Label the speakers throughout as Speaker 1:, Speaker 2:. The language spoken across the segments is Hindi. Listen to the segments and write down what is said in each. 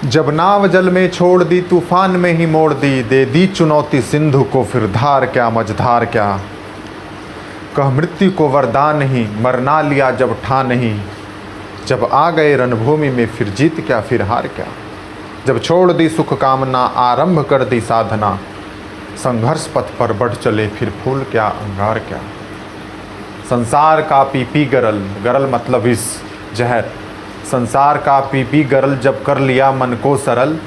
Speaker 1: जब नाव जल में छोड़ दी तूफान में ही मोड़ दी, दे दी चुनौती सिंधु को फिर धार क्या मझधार क्या। कह मृत्यु को वरदान ही मरना लिया जब ठान ही, जब आ गए रणभूमि में फिर जीत क्या फिर हार क्या। जब छोड़ दी सुख कामना आरंभ कर दी साधना, संघर्ष पथ पर बढ़ चले फिर फूल क्या अंगार क्या। संसार का पी पी गरल, गरल मतलब विष जहर, संसार का पी पी गरल जब कर लिया मन को सरल,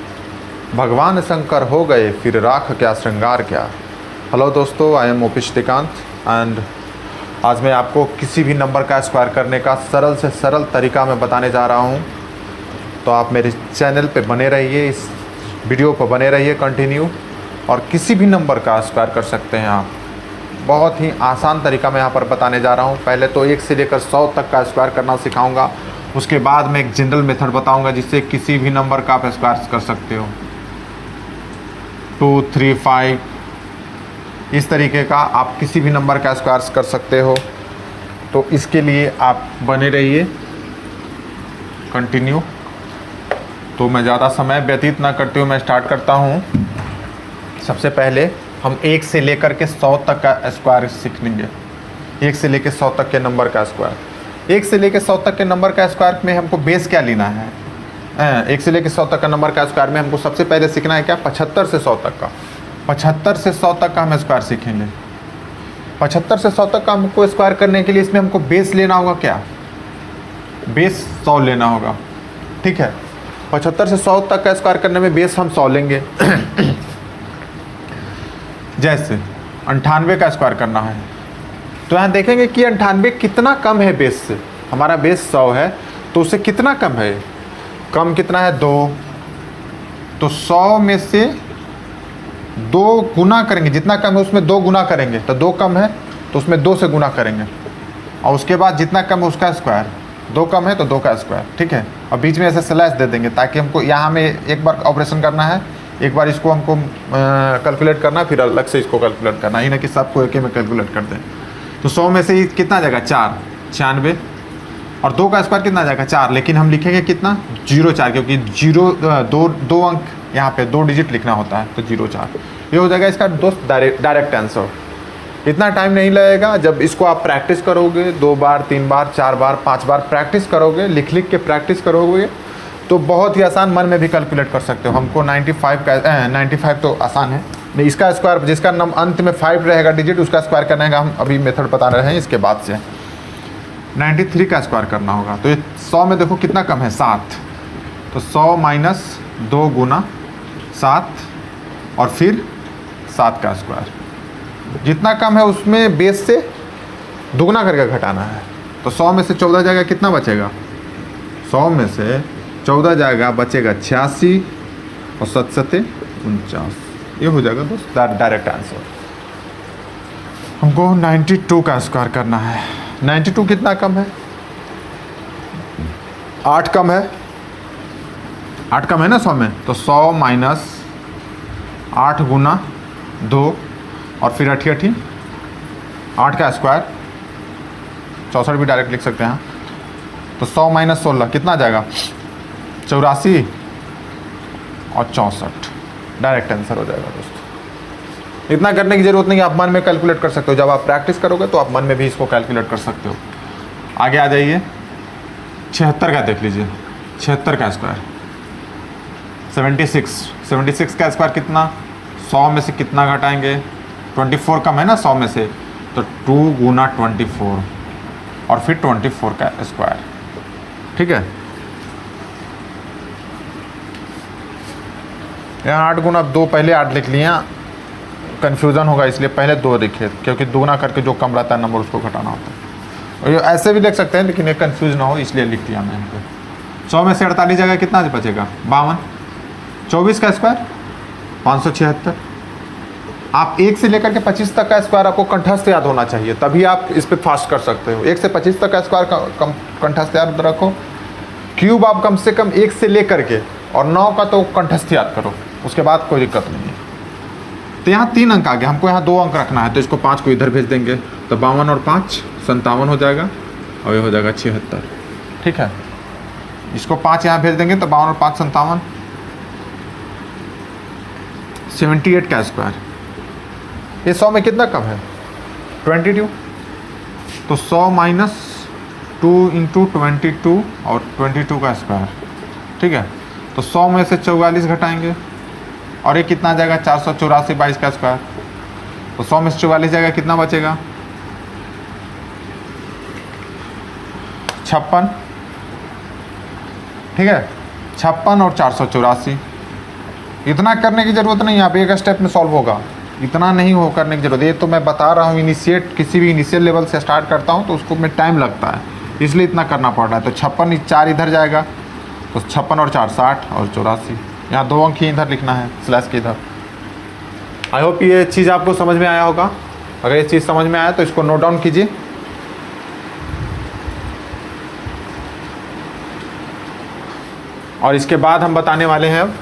Speaker 1: भगवान शंकर हो गए फिर राख क्या श्रृंगार क्या। हेलो दोस्तों, I am OP Shrikant and आज मैं आपको किसी भी नंबर का स्क्वायर करने का सरल से सरल तरीका मैं बताने जा रहा हूँ। तो आप मेरे चैनल पे बने रहिए, इस वीडियो पर बने रहिए कंटिन्यू, और किसी भी नंबर का स्क्वायर कर सकते हैं आप। बहुत ही आसान तरीका मैं यहाँ पर बताने जा रहा हूँ। पहले तो 1 से लेकर 100 तक का स्क्वायर करना सिखाऊंगा, उसके बाद मैं एक जनरल मेथड बताऊंगा जिससे किसी भी नंबर का आप स्क्वायर कर सकते हो। 2, 3, 5 इस तरीके का आप किसी भी नंबर का स्क्वायर कर सकते हो। तो इसके लिए आप बने रहिए कंटिन्यू। तो मैं ज़्यादा समय व्यतीत ना करते हुए मैं स्टार्ट करता हूँ। सबसे पहले हम 1 से लेकर के 100 तक का स्क्वायर सीख लेंगे। 1 से लेकर 100 तक के नंबर का स्क्वायर। 1 से लेकर 100 तक के नंबर का स्क्वायर में हमको बेस क्या लेना है। 1 से लेकर 100 तक का नंबर का स्क्वायर में हमको सबसे पहले सीखना है क्या, 75 से 100 तक का। 75 से 100 तक का हम स्क्वायर सीखेंगे। 75 से 100 तक का हमको स्क्वायर करने के लिए इसमें हमको बेस लेना होगा क्या, बेस 100 लेना होगा। ठीक है, 75 से 100 तक का स्क्वायर करने में बेस हम 100 लेंगे। जैसे 98 का स्क्वायर करना है तो यहाँ देखेंगे कि 98 कितना कम है बेस से। हमारा बेस 100 है तो उससे कितना कम है, कम कितना है 2। तो 100 में से 2 गुना करेंगे, जितना कम है उसमें 2 गुना करेंगे तो 2 कम है तो उसमें 2 से गुना करेंगे, और उसके बाद जितना कम है उसका स्क्वायर। 2 कम है तो 2 का स्क्वायर। ठीक है, और बीच में ऐसे स्लैश दे देंगे ताकि हमको यहाँ में एक बार ऑपरेशन करना है, एक बार इसको हमको कैलकुलेट करना, फिर अलग से इसको कैलकुलेट करना, ही ना कि सबको एक ही में कैलकुलेट कर दें। तो 100 में से कितना जाएगा 4, 96, और 2 का स्क्वायर कितना जाएगा 4, लेकिन हम लिखेंगे कितना 04, क्योंकि 2 अंक यहाँ पे 2 डिजिट लिखना होता है, तो 04 ये हो जाएगा इसका दोस्त डायरेक्ट आंसर। इतना टाइम नहीं लगेगा जब इसको आप प्रैक्टिस करोगे, 2 बार 3 बार 4 बार 5 बार प्रैक्टिस करोगे, लिख लिख के प्रैक्टिस करोगे तो बहुत ही आसान, मन में भी कैलकुलेट कर सकते हो। हमको 95 तो आसान है, नहीं इसका स्क्वायर जिसका अंत में 5 रहेगा डिजिट उसका स्क्वायर करने का हम अभी मेथड बता रहे हैं। इसके बाद से 93 का स्क्वायर करना होगा। तो ये 100 में देखो कितना कम है 7, तो 100 माइनस 2 गुना 7 और फिर 7 का स्क्वायर। जितना कम है उसमें बेस से दुगना करके घटाना है। तो 100 में से 14 जाएगा, कितना बचेगा 100 में से 14 जाएगा, बचेगा 86 और 7 7 49। ये हो जाएगा दोस्त डायरेक्ट आंसर। हमको 92 का स्क्वायर करना है। 92 कितना कम है, 8 कम है, 8 कम है ना 100 में, तो 100 माइनस 8 गुना 2 और फिर 88 8 का स्क्वायर, 64 भी डायरेक्ट लिख सकते हैं। तो 100 माइनस 16 कितना जाएगा 84 और 64, डायरेक्ट आंसर हो जाएगा दोस्तों। इतना करने की जरूरत नहीं है, आप मन में कैलकुलेट कर सकते हो। जब आप प्रैक्टिस करोगे तो आप मन में भी इसको कैलकुलेट कर सकते हो। आगे आ जाइए, 76 का देख लीजिए। 76 का स्क्वायर 76 का स्क्वायर कितना, 100 में से कितना घटाएंगे, 24 कम है ना 100 में से, तो 2 गुना 24 और फिर 24 का स्क्वायर। ठीक है, यहाँ 8 गुना 2, पहले 8 लिख लिया, कन्फ्यूज़न होगा इसलिए पहले 2 लिखे, क्योंकि दुगना करके जो कम रहता है नंबर उसको घटाना होता है। और ये ऐसे भी लिख सकते हैं लेकिन ये कन्फ्यूज ना हो इसलिए लिख दिया मैं यहाँ पे। 100 में से 48 जगह कितना बचेगा 52। 24 का स्क्वायर 576। आप 1 से लेकर के 25 तक का स्क्वायर आपको कंठस्थ याद होना चाहिए, तभी आप इस पर फास्ट कर सकते हो। 1 से 25 तक का स्क्वायर कंठस्थ याद रखो। क्यूब आप कम से कम 1 से लेकर के, और 9 का तो कंठस्थ याद करो, उसके बाद कोई दिक्कत नहीं है। तो यहाँ 3 अंक आ गया, हमको यहाँ 2 अंक रखना है, तो इसको 5 को इधर भेज देंगे, तो 52 और 5 57 हो जाएगा, और ये हो जाएगा 76। ठीक है, इसको 5 यहाँ भेज देंगे तो 52 और 5 57, 78 का स्क्वायर, ये 100 में कितना कम है 22, तो 100 माइनस 2 इंटू 22 और 22 का स्क्वायर, ठीक है। तो 100 में से 44 घटाएंगे और ये कितना आ जाएगा 484 22 का स्क्वायर, तो 100 में से 44 जाएगा, कितना बचेगा 56, ठीक है। 56 और 484, इतना करने की ज़रूरत नहीं है, आप एक स्टेप में सॉल्व होगा, इतना नहीं हो करने की ज़रूरत। ये तो मैं बता रहा हूँ, इनिशिएट किसी भी इनिशियल लेवल से स्टार्ट करता हूँ तो उसको में टाइम लगता है, इसलिए इतना करना पड़ रहा है। तो 56 4 इधर जाएगा, तो 56 और 4 60 और 84, यहाँ 2 अंक ही इधर लिखना है स्लैश के इधर। आई होप ये चीज़ आपको समझ में आया होगा। अगर ये चीज़ समझ में आया तो इसको नोट डाउन कीजिए। और इसके बाद हम बताने वाले हैं अब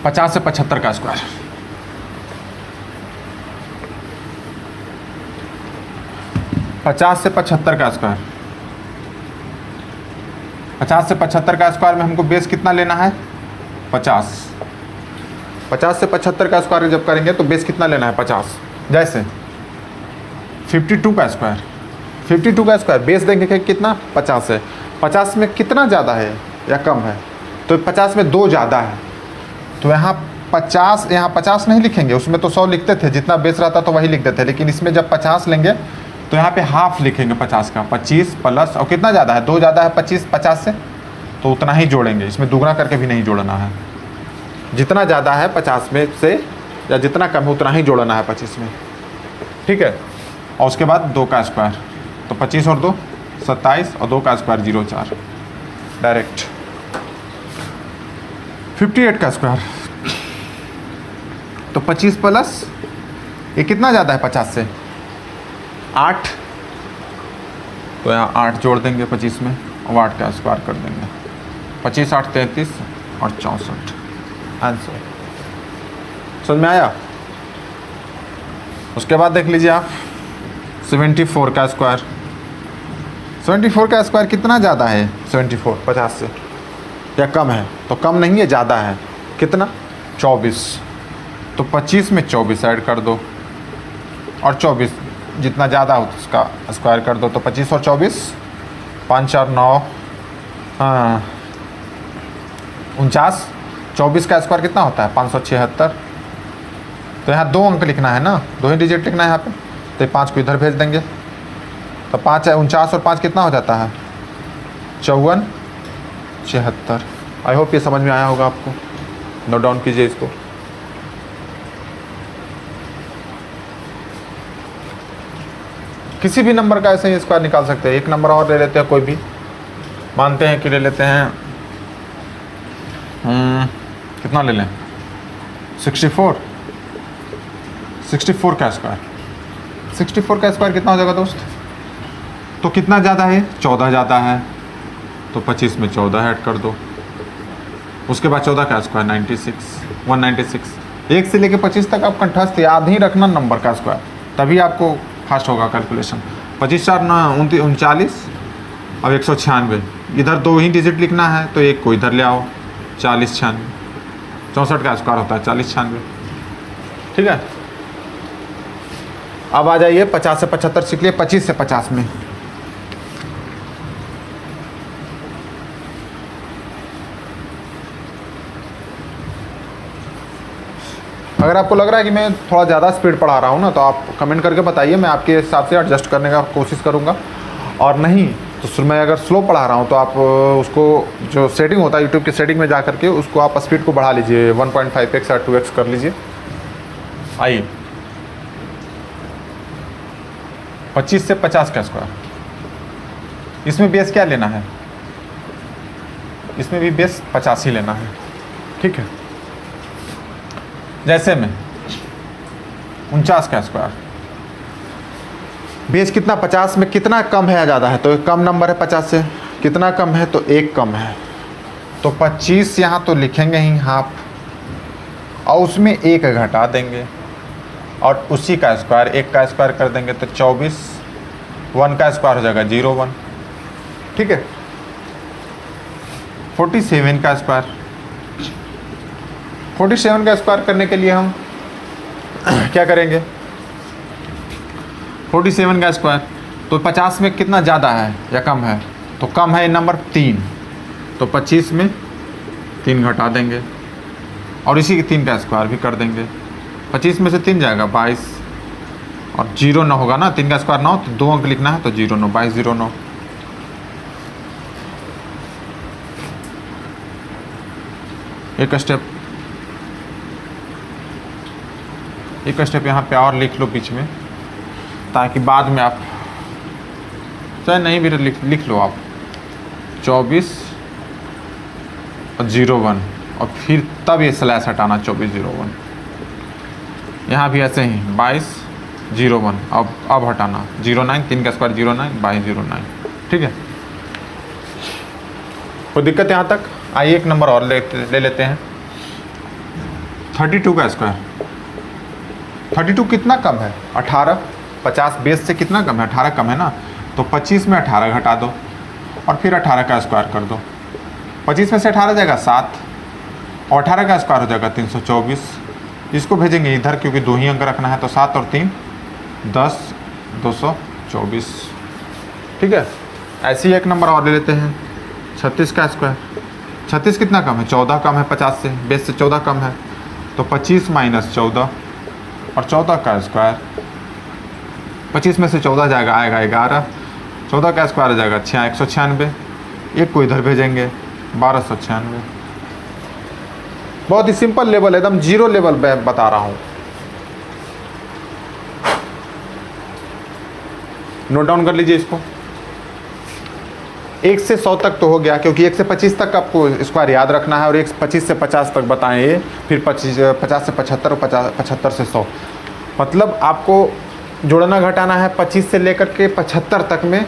Speaker 1: 50 से 75 का स्क्वायर। 50 से 75 का स्क्वायर, 50 से 75 का स्क्वायर में हमको बेस कितना लेना है 50। 50 से 75 का स्क्वायर जब करेंगे तो बेस कितना लेना है 50। जैसे 52 का स्क्वायर, 52 का स्क्वायर बेस देंगे कि कितना 50 है। 50 में कितना ज़्यादा है या कम है, तो 50 में 2 ज़्यादा है, तो यहाँ 50, यहाँ 50 नहीं लिखेंगे, उसमें तो 100 लिखते थे, जितना बेस रहता तो वही लिख देते, लेकिन इसमें जब 50 लेंगे तो यहाँ पे हाफ लिखेंगे 50 का, 25 प्लस, और कितना ज़्यादा है 2 ज़्यादा है 25 50 से, तो उतना ही जोड़ेंगे, इसमें दुगना करके भी नहीं जोड़ना है। जितना ज़्यादा है 50 में से या जितना कम है उतना ही जोड़ना है 25 में, ठीक है। और उसके बाद 2 का स्क्वायर, तो 25 और 2 27 और 2 का स्क्वायर 04 डायरेक्ट। 58 का स्क्वायर, तो 25 प्लस ये कितना ज़्यादा है 50 से 8, तो यहाँ 8 जोड़ देंगे 25 में और 8 का स्क्वायर कर देंगे, 25 8 33 और 64 आंसर। समझ में आया। उसके बाद देख लीजिए आप 74 का स्क्वायर। 74 का स्क्वायर कितना ज़्यादा है 74 50 से या कम है, तो कम नहीं है ज़्यादा है, कितना 24, तो 25 में 24 ऐड कर दो और 24 जितना ज़्यादा हो उसका स्क्वायर कर दो, तो 25 और 24 5 4 9 हाँ 49, 24 का स्क्वायर कितना होता है 576, तो यहाँ 2 अंक लिखना है ना, 2 ही डिजिट लिखना है यहाँ पे, तो 5 को इधर भेज देंगे, तो 5 है 49 और 5 कितना हो जाता है 54 76। आई होप ये समझ में आया होगा आपको, नोट डाउन कीजिए इसको। किसी भी नंबर का ऐसे ही स्क्वायर निकाल सकते हैं। एक नंबर और ले लेते हैं, कोई भी मानते हैं कि ले लेते हैं कितना ले लें 64 का स्क्वायर। 64 का स्क्वायर कितना हो जाएगा दोस्त, तो कितना ज़्यादा है 14 ज़्यादा है, तो 25 में 14 ऐड कर दो। उसके बाद 14 का स्क्वायर 196। 1 से लेके 25 तक आप कंठस्थ याद ही रखना नंबर का स्क्वायर, तभी आपको फास्ट होगा कैलकुलेशन। 25 4 39 अब 196, इधर 2 ही डिजिट लिखना है, तो 1 को इधर ले आओ 40 96। 64 का स्क्वायर होता है 40 96, ठीक है। अब आ जाइए 50 से 75 सीख लिए 25 से 50 में। अगर आपको लग रहा है कि मैं थोड़ा ज़्यादा स्पीड पढ़ा रहा हूँ ना, तो आप कमेंट करके बताइए, मैं आपके हिसाब से एडजस्ट करने का कोशिश करूँगा। और नहीं तो मैं अगर स्लो पढ़ा रहा हूँ तो आप उसको जो सेटिंग होता है यूट्यूब की सेटिंग में जा करके उसको आप स्पीड को बढ़ा लीजिए, 1.5x या 2x कर लीजिए। आइए 25 से 50 का स्क्वायर, इसमें बेस क्या लेना है, इसमें भी बेस 50 ही लेना है, ठीक है। जैसे में 49 का स्क्वायर, बेस कितना 50 में कितना कम है या ज़्यादा है, तो एक कम नंबर है 50 से, कितना कम है तो 1 कम है, तो 25 यहाँ तो लिखेंगे ही हाफ और उसमें 1 घटा देंगे और उसी का स्क्वायर 1 का स्क्वायर कर देंगे, तो 24 1 का स्क्वायर हो जाएगा 01, ठीक है। 47 का स्क्वायर, 47 का स्क्वायर करने के लिए हम क्या करेंगे? 47 का स्क्वायर तो 50 में कितना ज़्यादा है या कम है? तो कम है नंबर 3, तो 25 में 3 घटा देंगे और इसी के 3 का स्क्वायर भी कर देंगे। 25 में से 3 जाएगा 22 और 0 9 होगा ना, 3 का स्क्वायर 9, तो 2 अंक लिखना है, तो 0 9 22 0 9। एक स्टेप यहाँ पे और लिख लो बीच में, ताकि बाद में आप चाहे नहीं भी लिख लो आप। 24 और 01 और फिर तब ये स्लैश हटाना 24 01। यहाँ भी ऐसे ही 22 01 अब हटाना 09, 3 का स्क्वायर 09 22 09। ठीक है, कोई दिक्कत यहाँ तक? आइए एक नंबर और ले लेते हैं। 32 का स्क्वायर। 32 कितना कम है? 18। 50 बेस से कितना कम है? 18 कम है ना, तो 25 में 18 घटा दो और फिर 18 का स्क्वायर कर दो। 25 में से 18 जाएगा 7 और 18 का स्क्वायर हो जाएगा 324। इसको भेजेंगे इधर क्योंकि 2 ही अंक रखना है, तो 7 और 3 10 224। ठीक है, ऐसे ही एक नंबर और ले लेते हैं। 36 का स्क्वायर। 36 कितना कम है? 14 कम है 50 से, बेस से 14 कम है, तो 25 माइनस 14 और 14 का स्क्वायर। 25 में से 14 जाएगा आएगा 11, 14 का स्क्वायर हो जाएगा 196। एक को इधर भेजेंगे 1296। बहुत ही सिंपल लेवल, एकदम जीरो लेवल मैं बता रहा हूँ। नोट डाउन कर लीजिए इसको। 1 से 100 तक तो हो गया, क्योंकि 1 से 25 तक आपको स्क्वायर याद रखना है और 25 से 50 तक बताएं ये, फिर 50 से 75 और 75 से 100। मतलब आपको जोड़ना घटाना है 25 से लेकर के 75 तक में,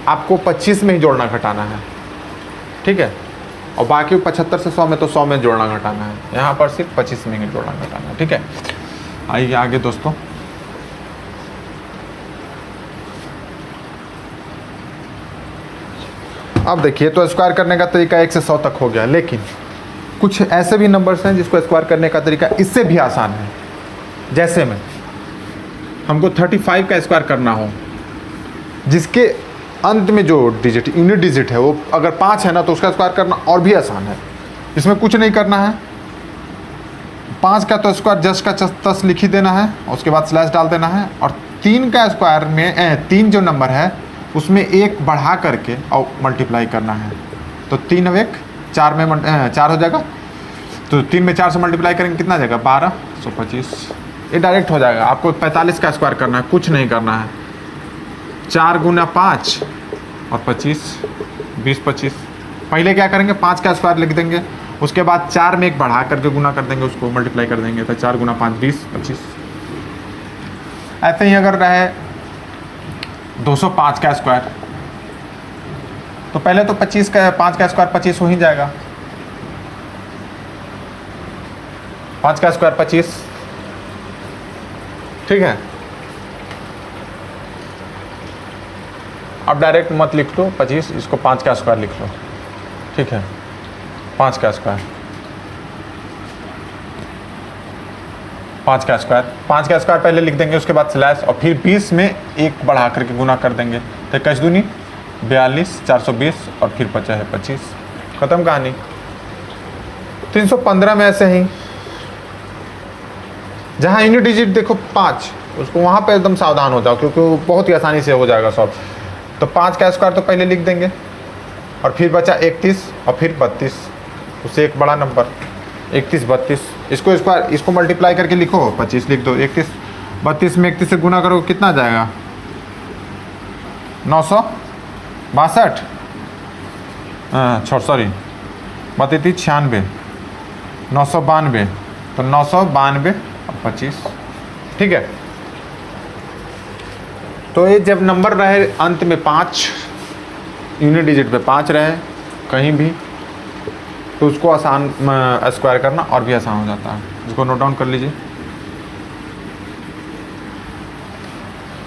Speaker 1: आपको 25 में ही जोड़ना घटाना है। ठीक है, और बाकी 75 से 100 में तो 100 में जोड़ना घटाना है। यहाँ पर सिर्फ 25 में ही जोड़ना घटाना है। ठीक है, आइए आगे दोस्तों। अब देखिए, तो स्क्वायर करने का तरीका 1 से 100 तक हो गया, लेकिन कुछ ऐसे भी नंबर्स हैं जिसको स्क्वायर करने का तरीका इससे भी आसान है। जैसे में हमको 35 का स्क्वायर करना हो, जिसके अंत में जो डिजिट यूनिट डिजिट है वो अगर 5 है ना, तो उसका स्क्वायर करना और भी आसान है। इसमें कुछ नहीं करना है, 5 का तो स्क्वायर जस्ट का तस लिख ही देना है, उसके बाद स्लैश डाल देना है। और 3 का स्क्वायर में 3 जो नंबर है उसमें 1 बढ़ा करके और मल्टीप्लाई करना है, तो 3 और 1 4 में 4 हो जाएगा, तो 3 में 4 से मल्टीप्लाई करेंगे कितना जाएगा? 12 125। ये डायरेक्ट हो जाएगा। आपको 45 का स्क्वायर करना है, कुछ नहीं करना है। 4 गुना 5 और 25 20 25। पहले क्या करेंगे? 5 का स्क्वायर लिख देंगे, उसके बाद 4 में 1 बढ़ा करके गुना कर देंगे, उसको मल्टीप्लाई कर देंगे, तो 4 गुना 5 20 25। ऐसे ही अगर रहे 205 का स्क्वायर, तो पहले तो 25 का 5 का स्क्वायर 25 हो ही जाएगा। 5 का स्क्वायर 25। ठीक है, अब डायरेक्ट मत लिख लो 25, इसको 5 का स्क्वायर लिख लो। ठीक है, 5 का स्क्वायर 5 का स्क्वायर 5 का स्क्वायर पहले लिख देंगे, उसके बाद स्लैश और फिर 20 में 1 बढ़ा करके गुना कर देंगे, तो 21 दूनी 42 420 और फिर 50 है 25। खत्म कहानी। 315 में ऐसे ही जहाँ यूनिट डिजिट देखो 5, उसको वहाँ पे एकदम सावधान हो जाओ, क्योंकि वो बहुत ही आसानी से हो जाएगा सॉल्व। तो 5 का स्क्वायर तो पहले लिख देंगे और फिर बचा 31 और फिर 32, उससे एक बड़ा नंबर 31 32। इसको स्क्वायर इसको मल्टीप्लाई करके लिखो, 25 लिख दो। 31 32 में 31 से गुना करो, कितना जाएगा? 962। सॉरी 32 96 992, तो 992 और 25। ठीक है, तो ये जब नंबर रहे अंत में 5, यूनिट डिजिट पे 5 रहे कहीं भी, तो उसको आसान स्क्वायर करना और भी आसान हो जाता है। इसको नोट डाउन कर लीजिए।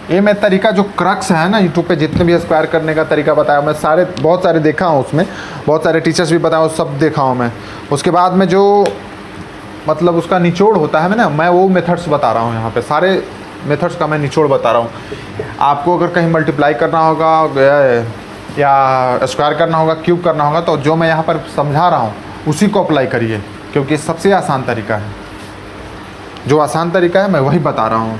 Speaker 1: ये मैं तरीका जो क्रक्स है ना, यूट्यूब पे जितने भी स्क्वायर करने का तरीका बताया मैं, बहुत सारे देखा हूँ, उसमें बहुत सारे टीचर्स भी बताया, सब देखा हूँ मैं। उसके बाद में जो मतलब उसका निचोड़ होता है ना, मैं वो मेथड्स बता रहा हूँ यहाँ पे, सारे मेथड्स का मैं निचोड़ बता रहा हूँ। आपको अगर कहीं मल्टीप्लाई करना होगा या स्क्वायर करना होगा, क्यूब करना होगा, तो जो मैं यहाँ पर समझा रहा हूँ उसी को अप्लाई करिए, क्योंकि सबसे आसान तरीका है। जो आसान तरीका है मैं वही बता रहा हूँ।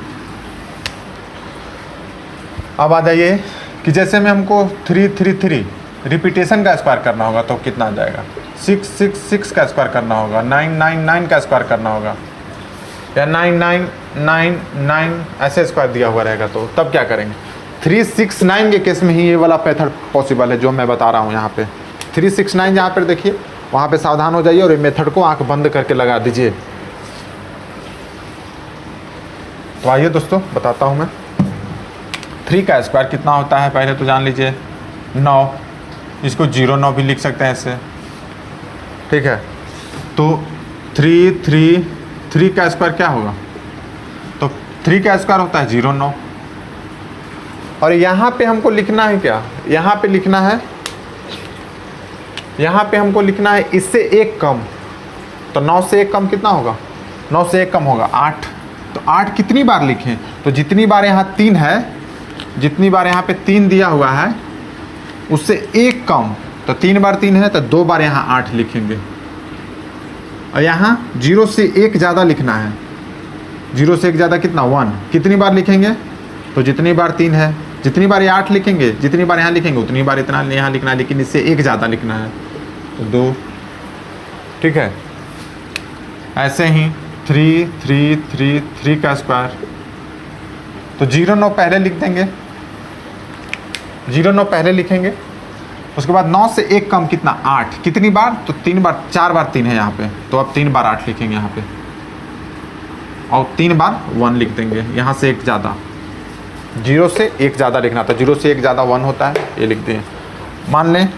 Speaker 1: अब आ जाइए कि जैसे में हमको 3 रिपीटेशन का स्क्वायर करना होगा तो कितना आ जाएगा, 6 का स्क्वायर करना होगा, 9 का स्क्वायर करना होगा, या 9 ऐसे स्क्वायर दिया हुआ रहेगा, तो तब क्या करेंगे। 369 के केस में ही ये वाला मेथड पॉसिबल है जो मैं बता रहा हूँ यहाँ पे। 369 जहाँ पर देखिए वहाँ पे सावधान हो जाइए और ये मेथड को आंख बंद करके लगा दीजिए। तो आइए दोस्तों बताता हूँ मैं। 3 का स्क्वायर कितना होता है पहले तो जान लीजिए, 9। इसको 0 भी लिख सकते हैं ऐसे, ठीक है। तो 3 का स्क्वायर क्या होगा, तो 3 का स्क्वायर होता है 0 और यहाँ पे हमको लिखना है क्या, यहाँ पे लिखना है, यहाँ पे हमको लिखना है इससे एक कम। तो 9 से एक कम कितना होगा, 9 से एक कम होगा 8। तो 8 कितनी बार लिखें, तो जितनी बार यहाँ 3 है, जितनी बार यहाँ पे 3 दिया हुआ है उससे एक कम, तो 3 बार 3 है तो 2 बार यहाँ 8 लिखेंगे। और यहाँ 0 से 1 ज़्यादा लिखना है, 0 से 1 ज़्यादा कितना 1, कितनी बार लिखेंगे, तो जितनी बार 3 है, जितनी बार ये 8 लिखेंगे, जितनी बार यहाँ लिखेंगे उतनी बार इतना यहाँ लिखना है, लेकिन इससे 1 ज़्यादा लिखना है, तो 2, ठीक है। ऐसे ही 3 का स्क्वायर, तो 0 पहले लिख देंगे, 0 पहले लिखेंगे। उसके बाद 9 से एक कम कितना 8, कितनी बार, तो 3 बार, 4 बार 3 है यहाँ पे, तो अब 3 बार 8 लिखेंगे यहाँ पे, और 3 बार 1 लिख देंगे। यहाँ से एक ज़्यादा, 0 से 1 ज़्यादा लिखना था, 0 से 1 ज़्यादा 1 होता है, ये लिख दें। मान लें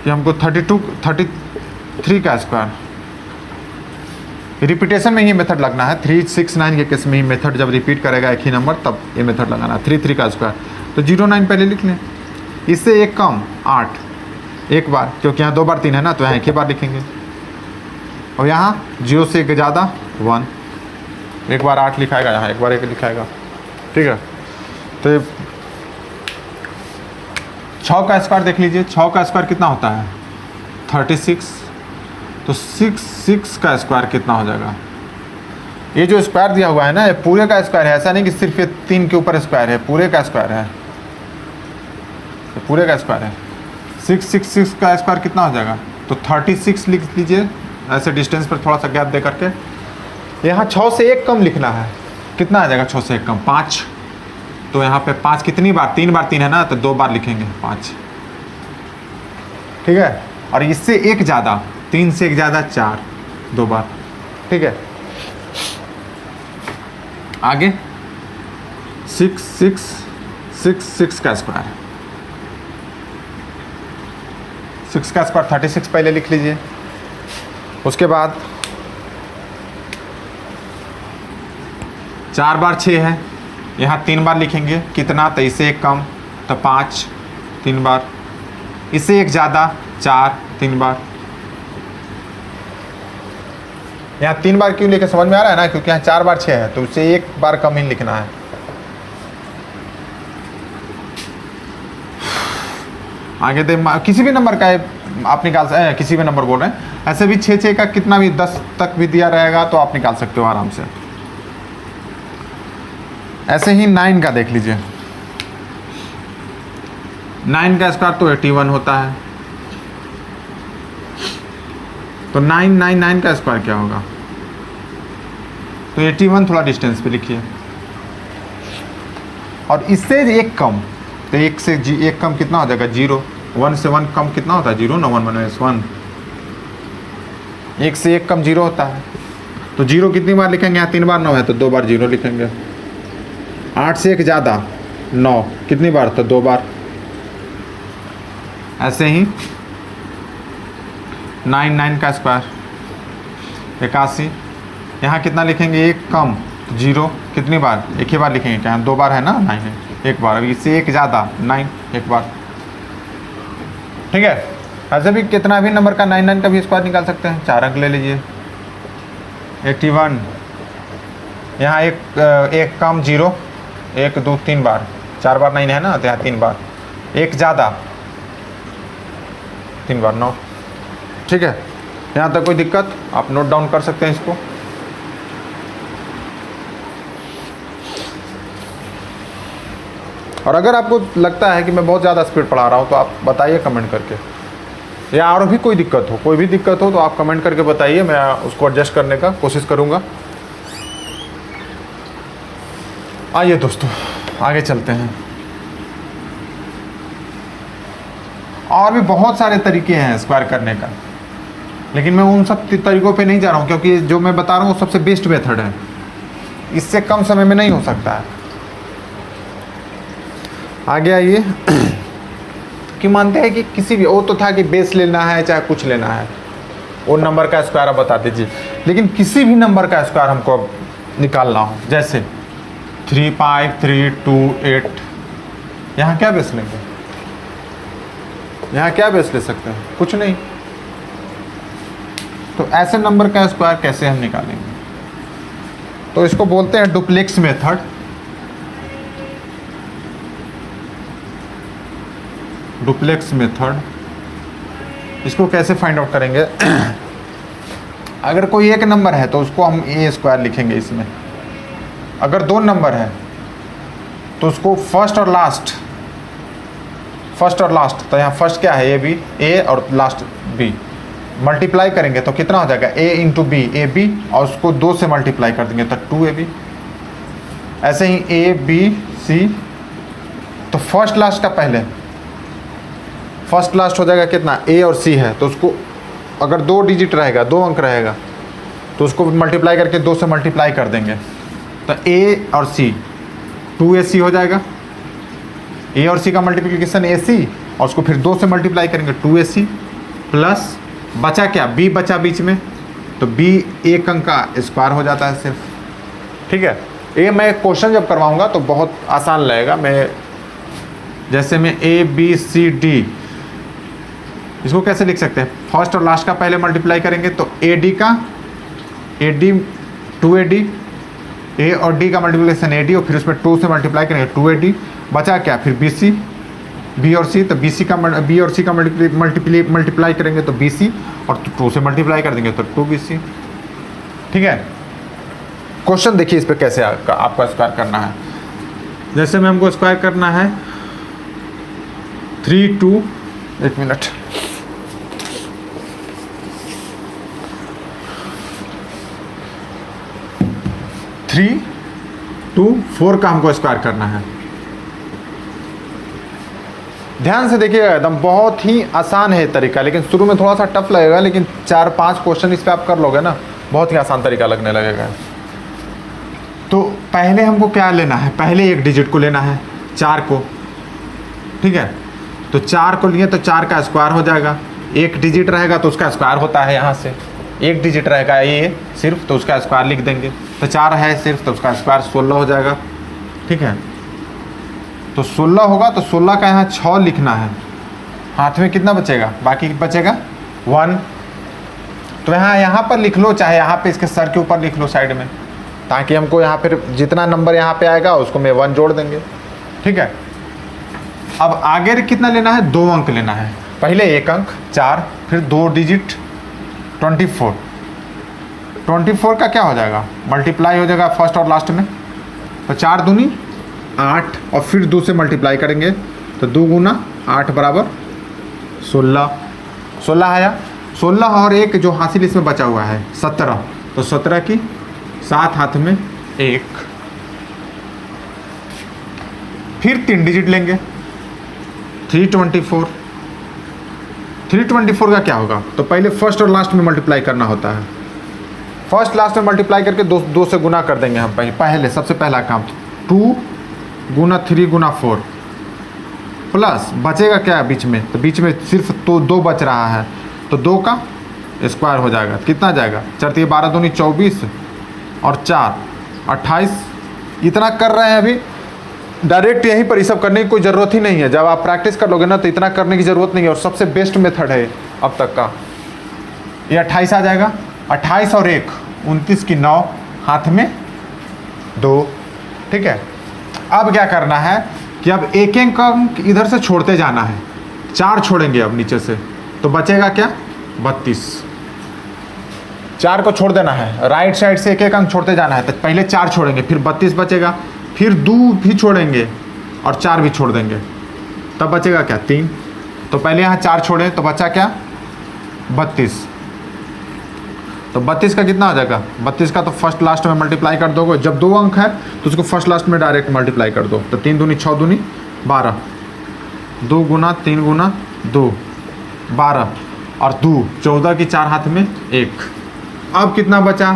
Speaker 1: कि हमको 33 का स्क्वायर, रिपीटेशन में ही मेथड लगना है। 369 के केस में ही मेथड जब रिपीट करेगा एक ही नंबर तब ये मेथड लगाना है। 3 का स्क्वायर, तो 09 पहले लिख लें, इससे एक कम 8, एक बार, क्योंकि यहाँ 2 बार 3 है ना, तो यहाँ एक ही बार लिखेंगे। और यहाँ 0 से 1 ज़्यादा 1, एक बार 8 लिखाएगा, यहाँ एक बार 1 लिखाएगा, ठीक है। तो 6 का स्क्वायर देख लीजिए, 6 का स्क्वायर कितना होता है 36, तो 6 का स्क्वायर कितना हो जाएगा। ये जो स्क्वायर दिया हुआ है ना, ये पूरे का स्क्वायर है, ऐसा नहीं कि सिर्फ ये 3 के ऊपर स्क्वायर है, पूरे का स्क्वायर है, पूरे का स्क्वायर है। 6 का स्क्वायर कितना हो जाएगा, तो 36 लिख लीजिए, ऐसे डिस्टेंस पर थोड़ा सा गैप दे करके। यहाँ 6 से एक कम लिखना है, कितना आ जाएगा 6 से एक कम 5, तो यहाँ पे 5 कितनी बार, 3 बार 3 है ना, तो 2 बार लिखेंगे 5, ठीक है। और इससे एक ज़्यादा, 3 से एक ज़्यादा 4, 2 बार, ठीक है। आगे 6 का स्क्वायर, 6 का स्क्वायर 36 पहले लिख लीजिए। उसके बाद 4 बार 6 है, यहाँ 3 बार लिखेंगे, कितना, तो इससे एक कम, तो 5, 3 बार, इससे एक ज़्यादा 4, 3 बार। यहाँ 3 बार क्यों लिखे समझ में आ रहा है ना, क्योंकि यहाँ 4 बार 6 है, तो उससे एक बार कम ही लिखना है। आगे दे किसी भी नंबर का आप निकाल सकते, किसी भी नंबर बोल रहे हैं, ऐसे भी 6 का कितना भी 10 तक भी दिया रहेगा तो आप निकाल सकते हो आराम से। ऐसे ही 9 का देख लीजिए, 9 का स्क्वायर तो 81 होता है, तो 9 का स्क्वायर क्या होगा, तो 81 थोड़ा डिस्टेंस पे लिखिए। और इससे एक कम, तो 1 से एक कम कितना हो जाएगा 0, 1 से 1 कम कितना होता है 0 ना, 1 - 1, 1 से एक कम 0 होता है, तो 0 कितनी बार लिखेंगे, यहाँ 3 बार 9 है तो 2 बार 0 लिखेंगे। 8 से एक ज़्यादा 9, कितनी बार, तो 2 बार। ऐसे ही 9 का स्क्वायर 81, यहाँ कितना लिखेंगे, एक कम 0, कितनी बार, एक ही बार लिखेंगे, क्या 2 बार है ना, 9 है, एक बार। अभी इससे एक ज़्यादा 9, एक बार, ठीक है। ऐसे भी कितना भी नंबर का 9 का भी स्क्वायर निकाल सकते हैं, 4 अंक ले लीजिए। 81, यहाँ एक कम 0, 1 2 3 बार, 4 बार 9 है ना, तो यहाँ 3 बार, एक ज़्यादा 3 बार 9। ठीक है, यहाँ तक कोई दिक्कत? आप नोट डाउन कर सकते हैं इसको। और अगर आपको लगता है कि मैं बहुत ज़्यादा स्पीड पढ़ा रहा हूँ तो आप बताइए कमेंट करके, या और भी कोई दिक्कत हो, कोई भी दिक्कत हो तो आप कमेंट करके बताइए, मैं उसको एडजस्ट करने का कोशिश करूँगा। आइए दोस्तों आगे चलते हैं। और भी बहुत सारे तरीके हैं स्क्वायर करने का, लेकिन मैं उन सब तरीकों पे नहीं जा रहा हूँ, क्योंकि जो मैं बता रहा हूँ वो सबसे बेस्ट मेथड है, इससे कम समय में नहीं हो सकता है। आगे आइए कि मानते हैं कि किसी भी, वो तो था कि बेस लेना है चाहे कुछ लेना है, वो नंबर का स्क्वायर आप बता दीजिए, लेकिन किसी भी नंबर का स्क्वायर हमको निकालना हो, जैसे 3 5 3 2 8, यहाँ क्या बेस लेंगे? यहाँ क्या बेस ले सकते हैं? कुछ नहीं। तो ऐसे नंबर का स्क्वायर कैसे हम निकालेंगे? तो इसको बोलते हैं डुप्लेक्स मेथड। डुप्लेक्स मेथड, इसको कैसे फाइंड आउट करेंगे? अगर कोई एक नंबर है तो उसको हम ए स्क्वायर लिखेंगे इसमें। अगर दो नंबर है तो उसको फर्स्ट और लास्ट, तो यहाँ फर्स्ट क्या है? ए बी, ए और लास्ट बी, मल्टीप्लाई करेंगे तो कितना हो जाएगा? ए इंटू बी, ए बी, और उसको 2 से मल्टीप्लाई कर देंगे तो 2ab। ऐसे ही ए बी सी, तो फर्स्ट लास्ट का पहले, फर्स्ट लास्ट हो जाएगा कितना? ए और सी है तो उसको अगर 2 डिजिट रहेगा, 2 अंक रहेगा, तो उसको मल्टीप्लाई करके 2 से मल्टीप्लाई कर देंगे तो ए और सी 2ac हो जाएगा। ए और सी का मल्टीप्लिकेशन ac, और उसको फिर 2 से मल्टीप्लाई करेंगे 2ac, प्लस बचा क्या? b बचा बीच में, तो b एक अंक का स्क्वायर हो जाता है सिर्फ। ठीक है, ये मैं क्वेश्चन जब करवाऊंगा तो बहुत आसान लगेगा। मैं जैसे में a b c d, इसको कैसे लिख सकते हैं? फर्स्ट और लास्ट का पहले मल्टीप्लाई करेंगे तो ad का, ad 2ad, a और d का मल्टीप्लिकेशन ad, और फिर उसमें 2 से मल्टीप्लाई करेंगे 2ad, बचा क्या? फिर bc, b और c, तो bc का b और c का मल्टीप्लाई करेंगे तो bc, और 2 से मल्टीप्लाई कर देंगे तो 2bc। ठीक है, क्वेश्चन देखिए इस पर कैसे आपको स्क्वायर करना है। जैसे में हमको स्क्वायर करना है 3 2, एक मिनट, 3 2 4 का हमको स्क्वायर करना है। ध्यान से देखिएगा, एकदम बहुत ही आसान है तरीका, लेकिन शुरू में थोड़ा सा टफ लगेगा, लेकिन 4-5 क्वेश्चन इस पे आप कर लोगे ना, बहुत ही आसान तरीका लगने लगेगा। तो पहले हमको क्या लेना है? पहले एक डिजिट को लेना है, 4 को। ठीक है, तो 4 को लिए तो 4 का स्क्वायर हो जाएगा। एक डिजिट रहेगा तो उसका स्क्वायर होता है यहाँ से, एक डिजिट रहेगा ये सिर्फ, तो उसका स्क्वायर लिख देंगे। तो 4 है सिर्फ, तो उसका स्क्वायर 16 हो जाएगा। ठीक है, तो 16 होगा तो 16 का यहाँ 6 लिखना है। हाथ में कितना बचेगा? बाकी बचेगा 1। तो यहाँ पर लिख लो, चाहे यहाँ पे इसके सर के ऊपर लिख लो साइड में, ताकि हमको यहाँ पर जितना नंबर यहाँ पे आएगा उसको में 1 जोड़ देंगे। ठीक है, अब आगे कितना लेना है? 2 अंक लेना है। पहले एक अंक 4, फिर 2 डिजिट 24। 24 का क्या हो जाएगा? मल्टीप्लाई हो जाएगा फर्स्ट और लास्ट में, तो 4 दूनी 8, और फिर 2 से मल्टीप्लाई करेंगे तो 2 गुना 8 बराबर 16। 16 आया, 16 और एक जो हासिल इसमें बचा हुआ है 17, तो 17 की 7 हाथ में 1। फिर 3 डिजिट लेंगे 324। 324 का क्या होगा? तो पहले फर्स्ट और लास्ट में मल्टीप्लाई करना होता है। फर्स्ट लास्ट में मल्टीप्लाई करके 2 से गुना कर देंगे हम। पहले सबसे पहला काम 2 गुना 3 गुना 4, प्लस बचेगा क्या बीच में? तो बीच में सिर्फ तो 2 बच रहा है, तो 2 का स्क्वायर हो जाएगा। कितना जाएगा? 4 3 12 दूनी 24, और 4 28। इतना कर रहे हैं अभी डायरेक्ट, यहीं पर ये सब करने की कोई ज़रूरत ही नहीं है। जब आप प्रैक्टिस कर लोगे ना तो इतना करने की ज़रूरत नहीं है, और सबसे बेस्ट मेथड है अब तक का। ये 28 आ जाएगा। 28 और 1 29 की 9, हाथ में 2। ठीक है, अब क्या करना है कि अब एक एक अंक इधर से छोड़ते जाना है। 4 छोड़ेंगे अब नीचे से, तो बचेगा क्या 32। 4 को छोड़ देना है, राइट साइड से एक एक अंक छोड़ते जाना है। तो पहले 4 छोड़ेंगे, फिर 32 बचेगा, फिर 2 भी छोड़ेंगे और 4 भी छोड़ देंगे, तब बचेगा क्या 3। तो पहले यहाँ 4 छोड़े तो बचा क्या 32। तो 32 का कितना आ जाएगा, 32 का तो फर्स्ट लास्ट में मल्टीप्लाई कर दोगे। जब 2 अंक है तो उसको फर्स्ट लास्ट में डायरेक्ट मल्टीप्लाई कर दो। तो 3 दूनी 6 दूनी 12, 2 गुना 3 गुना 2 12 और 2 14 की 4 हाथ में 1। अब कितना बचा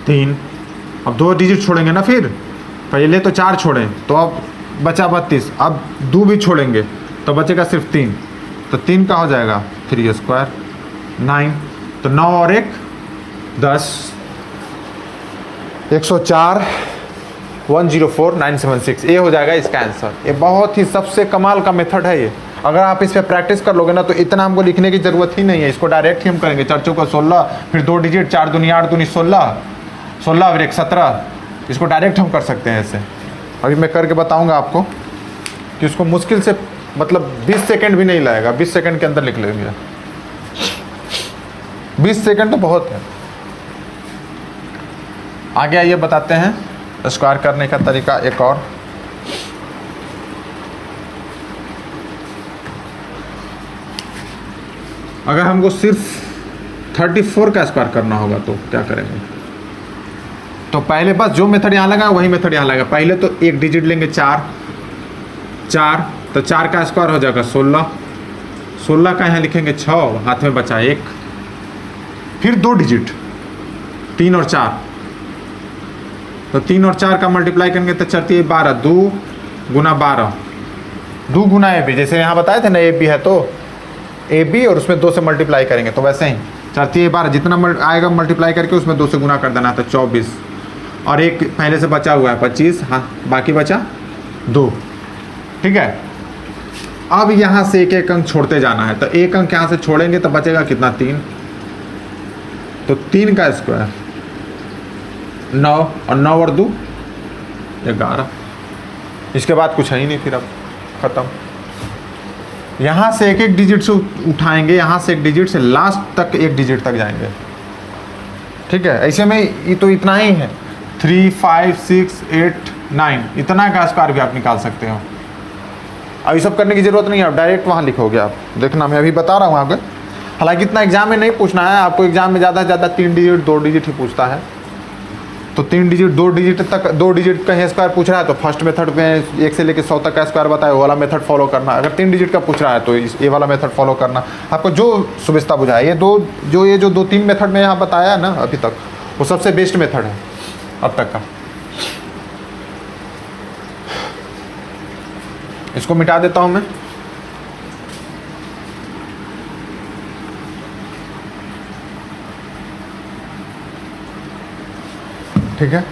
Speaker 1: 3। अब 2 डिजिट छोड़ेंगे ना, फिर पहले तो 4 छोड़ें तो अब बचा 32। अब 2 भी छोड़ेंगे तो बचेगा सिर्फ 3। तो 3 का हो जाएगा 3 स्क्वायर 9। तो 9 और 1 10, 104 104 976, ये हो जाएगा इसका आंसर। ये बहुत ही सबसे कमाल का मेथड है ये। अगर आप इस पे प्रैक्टिस कर लोगे ना तो इतना हमको लिखने की ज़रूरत ही नहीं है। इसको डायरेक्ट ही हम करेंगे। 4 चौका 16, फिर 2 डिजिट 4 दूनी 8 दूनी 16, 16 और 1 17। इसको डायरेक्ट हम कर सकते हैं ऐसे। अभी मैं करके बताऊंगा आपको कि उसको मुश्किल से मतलब 20 सेकंड भी नहीं लगेगा। 20 सेकंड के अंदर लिख लेंगे। 20 सेकंड तो बहुत है। आगे आइए बताते हैं स्क्वायर करने का तरीका एक और। अगर हमको सिर्फ 34 का स्क्वायर करना होगा तो क्या करेंगे। तो पहले बस जो मेथड यहाँ लगा वही मेथड यहाँ लगा। पहले तो एक डिजिट लेंगे 4 4, तो 4 का स्क्वायर हो जाएगा 16। 16 का यहाँ लिखेंगे 6, हाथ में बचा 1। फिर 2 डिजिट 3 और 4, तो 3 और 4 का मल्टीप्लाई करेंगे तो चलती है 12। 2 गुना 12, 2 गुना ए बी, जैसे यहाँ बताए थे ना ए बी है तो ए बी और उसमें 2 से मल्टीप्लाई करेंगे तो वैसे ही चलती है 12। जितना आएगा मल्टीप्लाई करके उसमें 2 से गुना कर देना। तो 24 और 1 पहले से बचा हुआ है 25, हाँ बाकी बचा 2। ठीक है, अब यहाँ से एक एक अंक छोड़ते जाना है। तो एक अंक यहाँ से छोड़ेंगे तो बचेगा कितना 3। तो 3 का स्क्वायर 9 और 9 और 2 11। इसके बाद कुछ है ही नहीं, फिर अब ख़त्म। यहाँ से एक एक डिजिट से उठाएंगे, यहाँ से एक डिजिट से लास्ट तक एक डिजिट तक जाएंगे। ठीक है, ऐसे में ये तो इतना ही है। 3 5 6 8 9 इतना का स्क्वायर भी आप निकाल सकते हो। अब ये सब करने की ज़रूरत नहीं है, आप डायरेक्ट वहाँ लिखोगे। आप देखना, मैं अभी बता रहा हूँ आगे। हालांकि इतना एग्जाम में नहीं पूछना है आपको। एग्जाम में ज़्यादा से ज़्यादा 3 डिजिट 2 डिजिट ही पूछता है। तो 3 डिजिट 2 डिजिट तक 2 डिजिट का स्क्वायर पूछ रहा है तो फर्स्ट मेथड में 1 से लेकर 100 तक का स्क्वायर बताया वो वाला मेथड फॉलो करना। अगर 3 डिजिट का पूछ रहा है तो ये वाला मेथड फॉलो करना। आपको जो सुविधा बुझाए। ये जो 2-3 मेथड में यहाँ बताया है ना अभी तक, वो सबसे बेस्ट मेथड है अब तक का। इसको मिटा देता हूँ मैं। ठीक है,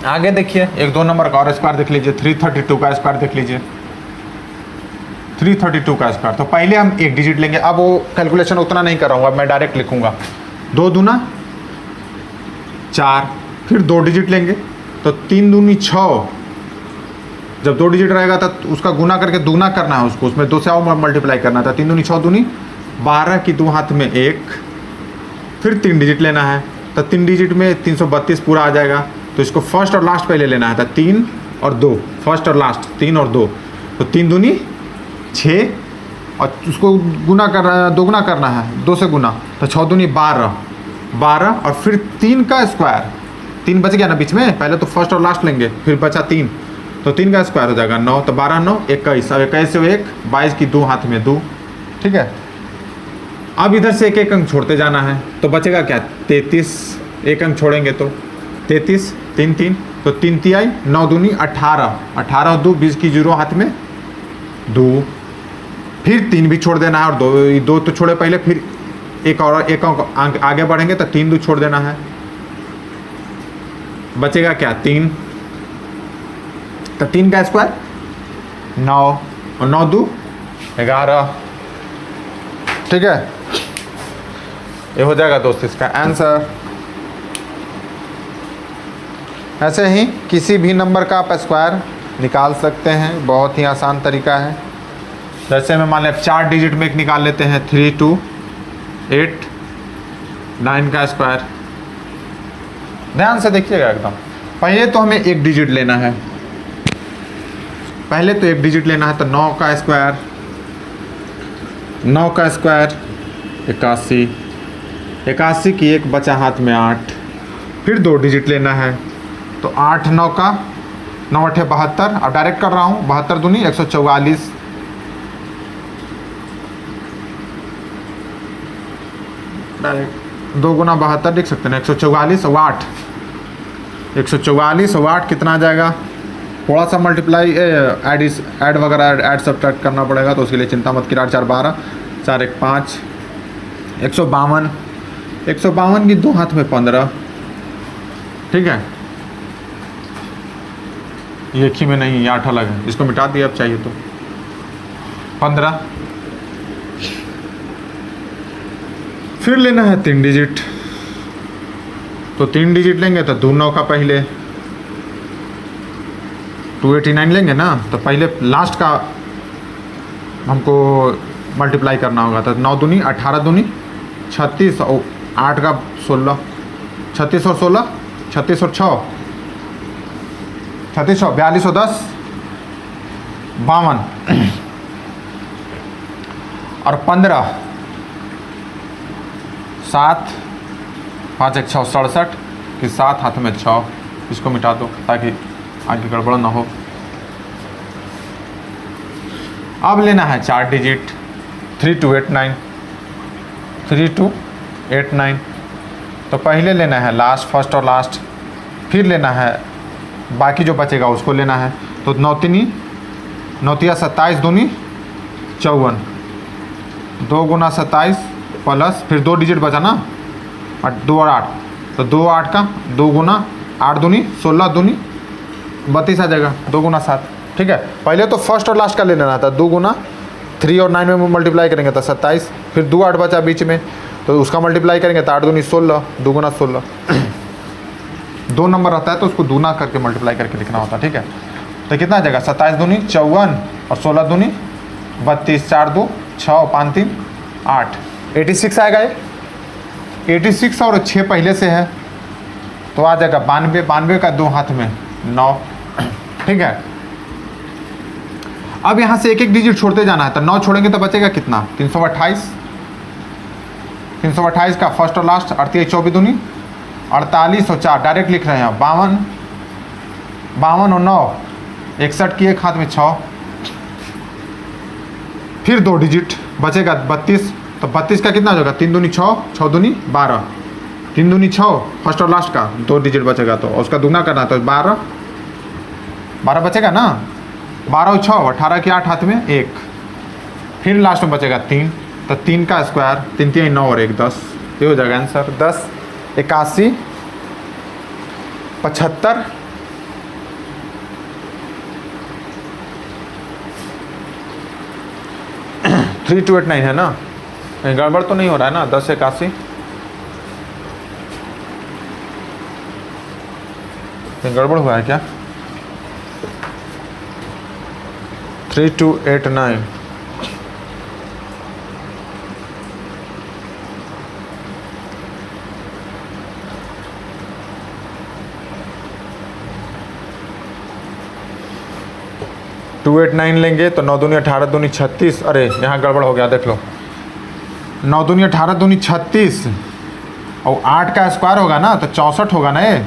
Speaker 1: आगे देखिए एक 2 नंबर का और स्क्वायर देख लीजिए। 332 का स्क्वायर देख लीजिए। 332 का स्क्वायर। तो पहले हम एक डिजिट लेंगे। अब वो कैलकुलेशन उतना नहीं कर रहा हूँ, अब मैं डायरेक्ट लिखूंगा। 2 दूना 4, फिर 2 डिजिट लेंगे तो 3 दूनी 6। जब 2 डिजिट रहेगा तो उसका गुना करके दूना करना है उसको, उसमें 2 से और मल्टीप्लाई करना था। 3 दूनी 6 दूनी 12 की 2 हाथ में 1। फिर 3 डिजिट लेना है तो 3 डिजिट में 332 पूरा आ जाएगा। तो इसको फर्स्ट और लास्ट पहले लेना है। तो 3 और 2, फर्स्ट और लास्ट 3 और 2, तो 3 दूनी 6 और उसको गुना कर दोगुना करना है 2 से गुना। तो 6 दूनी 12 12 और फिर 3 का स्क्वायर। 3 बच गया ना बीच में, पहले तो फर्स्ट और लास्ट लेंगे, फिर बचा 3, तो 3 का स्क्वायर हो जाएगा 9। तो 12 9 21, अब 21 से 1 22 की 2 हाथ में 2। ठीक है, अब इधर से एक एक अंक छोड़ते जाना है तो बचेगा क्या 33। एक अंक छोड़ेंगे तो 33 3 3, तो 3 तिहाई 9 दूनी 18 18 और 2 20 की 0 हाथ में 2। फिर 3 भी छोड़ देना है और 2 तो छोड़े पहले, फिर एक और एक अंक आगे बढ़ेंगे तो 3 2 छोड़ देना है। बचेगा क्या 3। तो 3 का स्क्वायर 9 और 9 2 11। ठीक है, ये हो जाएगा दोस्त इसका आंसर। ऐसे ही किसी भी नंबर का आप स्क्वायर निकाल सकते हैं, बहुत ही आसान तरीका है। जैसे मैं मान लिया 4 डिजिट में एक निकाल लेते हैं, 3 2 8 9 का स्क्वायर। ध्यान से देखिएगा एकदम। पहले तो हमें एक डिजिट लेना है, पहले तो एक डिजिट लेना है, तो 9 का स्क्वायर, 9 का स्क्वायर 81, 81 की एक बचा हाथ में 8, फिर 2 डिजिट लेना है, तो 8 9 का 9 8 72। अब डायरेक्ट कर रहा हूँ, 72 दूनी 144, डायरेक्ट 2 गुना 72 लिख सकते हैं, 144 और 8, 144 और 8 कितना आ जाएगा? थोड़ा सा मल्टीप्लाई ऐड वगैरह ऐड सब्ट्रैक्ट करना पड़ेगा, तो उसके लिए चिंता मत कीजिए। 8 4 12, 4 1 5, 152, 152 की 2 हाथ में 15। ठीक है, ये एक ही में नहीं, ये 8 अलग है, इसको मिटा दिए अब चाहिए तो 15। फिर लेना है 3 डिजिट, तो 3 डिजिट लेंगे तो 2 9 का पहले 289 लेंगे ना, तो पहले लास्ट का हमको मल्टीप्लाई करना होगा, तो 9 दूनी 18 दूनी 36 और 8 का 16, 36 और 16 36 और 6 36 और 42 और 10 52 और 15, 7 5 1 6 67 कि 7 हाथ में 6, इसको मिटा दो ताकि आगे गड़बड़ ना हो। अब लेना है 4 डिजिट, 3289, 3289, तो पहले लेना है लास्ट, फर्स्ट और लास्ट, फिर लेना है बाकी जो बचेगा उसको लेना है, तो 9 3 9 27 दूनी 54, 2 गुना 27 प्लस फिर 2 डिजिट बचा ना, 2 और 8, तो 2 8 का 2 गुना 8 दूनी 16 दूनी 32 आ जाएगा, 2 गुना 7। ठीक है, पहले तो फर्स्ट और लास्ट का ले लेना था, 2 गुना 3 और 9 में मल्टीप्लाई करेंगे तो 27, फिर 2 8 बचा बीच में, तो उसका मल्टीप्लाई करेंगे तो 8 दूनी 16, 2 गुना 16। 2 नंबर रहता है तो उसको दूना करके मल्टीप्लाई करके लिखना होता है। ठीक है, तो कितना आ जाएगा? 27 दूनी 54 और 16 दूनी 32, 4 2 6 5 3 8, 86 आएगा ये, 86 और 6 पहले से है, तो आ जाएगा 92, 92 का 2 हाथ में 9। ठीक है, अब यहाँ से एक एक डिजिट छोड़ते जाना है, तो 9 छोड़ेंगे तो बचेगा कितना? 328, 328 का फर्स्ट और लास्ट, 38 24 दूनी 48 और 4 डायरेक्ट लिख रहे हैं, 52, 52 और 9 61 की एक हाथ में 6, फिर 2 डिजिट बचेगा 32, तो 32 का कितना हो जाएगा? 3 दूनी 6, 6 दूनी 12, 3 दूनी 6 फर्स्ट और लास्ट का 2 डिजिट बचेगा, तो उसका दुगना करना है, तो 12 12 बचेगा ना, 12 और 6 18 की 8 हाथ में 1, फिर लास्ट में बचेगा 3, तो 3 का स्क्वायर, 3 3 9 और 1 10, ये हो जाएगा आंसर। 10 81 75 3289 है ना, गड़बड़ तो नहीं हो रहा है ना? 10 81 गड़बड़ हुआ है क्या? 3289 289 लेंगे तो 9 दूनी 18 दूनी 36, अरे यहाँ गड़बड़ हो गया, देख लो, 9 दूनी 18 दूनी 36 और 8 का स्क्वायर होगा ना, तो 64 होगा ना, ये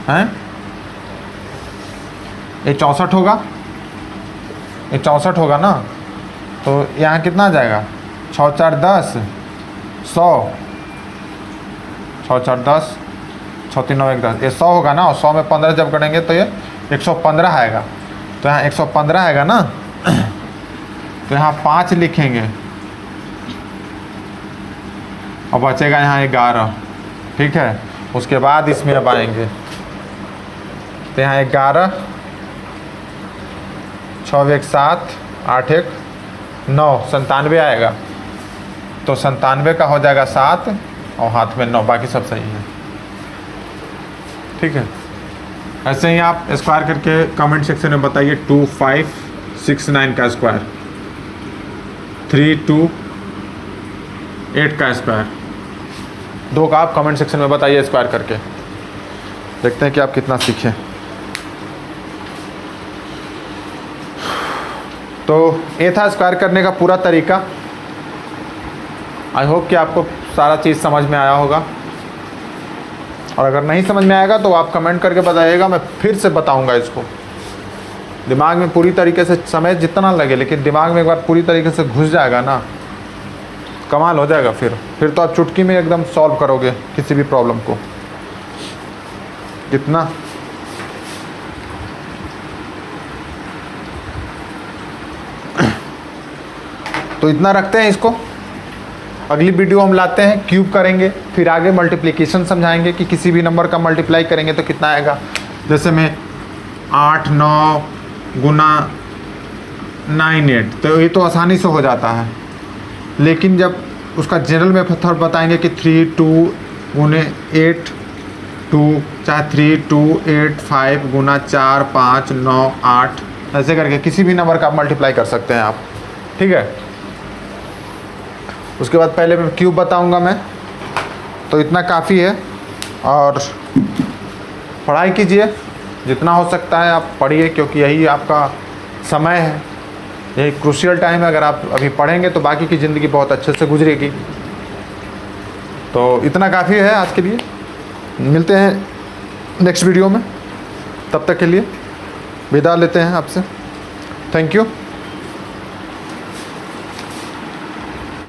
Speaker 1: हैं, ये 64 होगा, ये 64 होगा ना, तो यहाँ कितना आ जाएगा? 6 4 10 100, 6 4 10 6 3 9 1 10, ये 100 होगा ना, और 100 में 15 जब करेंगे तो ये 115 आएगा, तो यहाँ 115 आएगा ना, तो यहाँ 5 लिखेंगे और बचेगा यहाँ 11। ठीक है, उसके बाद इसमें अब आएंगे, तो यहाँ 11 6 एक 7, 8 एक 9, 97 आएगा। तो 97 का हो जाएगा 7 और हाथ में 9, बाकी सब सही है। ठीक है, ऐसे ही आप स्क्वायर करके कमेंट सेक्शन में बताइए 2569 का स्क्वायर, 328 का स्क्वायर, 2 का आप कमेंट सेक्शन में बताइए स्क्वायर करके। देखते हैं कि आप कितना सीखे। तो ये था स्क्वायर करने का पूरा तरीका। आई होप कि आपको सारा चीज़ समझ में आया होगा, और अगर नहीं समझ में आएगा तो आप कमेंट करके बताइएगा, मैं फिर से बताऊंगा इसको। दिमाग में पूरी तरीके से, समय जितना लगे, लेकिन दिमाग में एक बार पूरी तरीके से घुस जाएगा ना, कमाल हो जाएगा। फिर तो आप चुटकी में एकदम सॉल्व करोगे किसी भी प्रॉब्लम को। कितना तो इतना रखते हैं इसको। अगली वीडियो हम लाते हैं क्यूब करेंगे, फिर आगे मल्टीप्लिकेशन समझाएंगे कि किसी भी नंबर का मल्टीप्लाई करेंगे तो कितना आएगा। जैसे में 8 9 गुना 9 8, तो ये तो आसानी से हो जाता है। लेकिन जब उसका जनरल मेथड बताएंगे कि 3 2 गुने 8 2, चाहे 3 2 8 5 गुना 4 5 9 8, ऐसे करके किसी भी नंबर का मल्टीप्लाई कर सकते हैं आप। ठीक है, उसके बाद पहले मैं क्यूब बताऊंगा मैं, तो इतना काफ़ी है। और पढ़ाई कीजिए, जितना हो सकता है आप पढ़िए, क्योंकि यही आपका समय है, यही क्रूशियल टाइम है। अगर आप अभी पढ़ेंगे तो बाकी की ज़िंदगी बहुत अच्छे से गुजरेगी। तो इतना काफ़ी है आज के लिए। मिलते हैं नेक्स्ट वीडियो में, तब तक के लिए विदा लेते हैं आपसे। Thank you.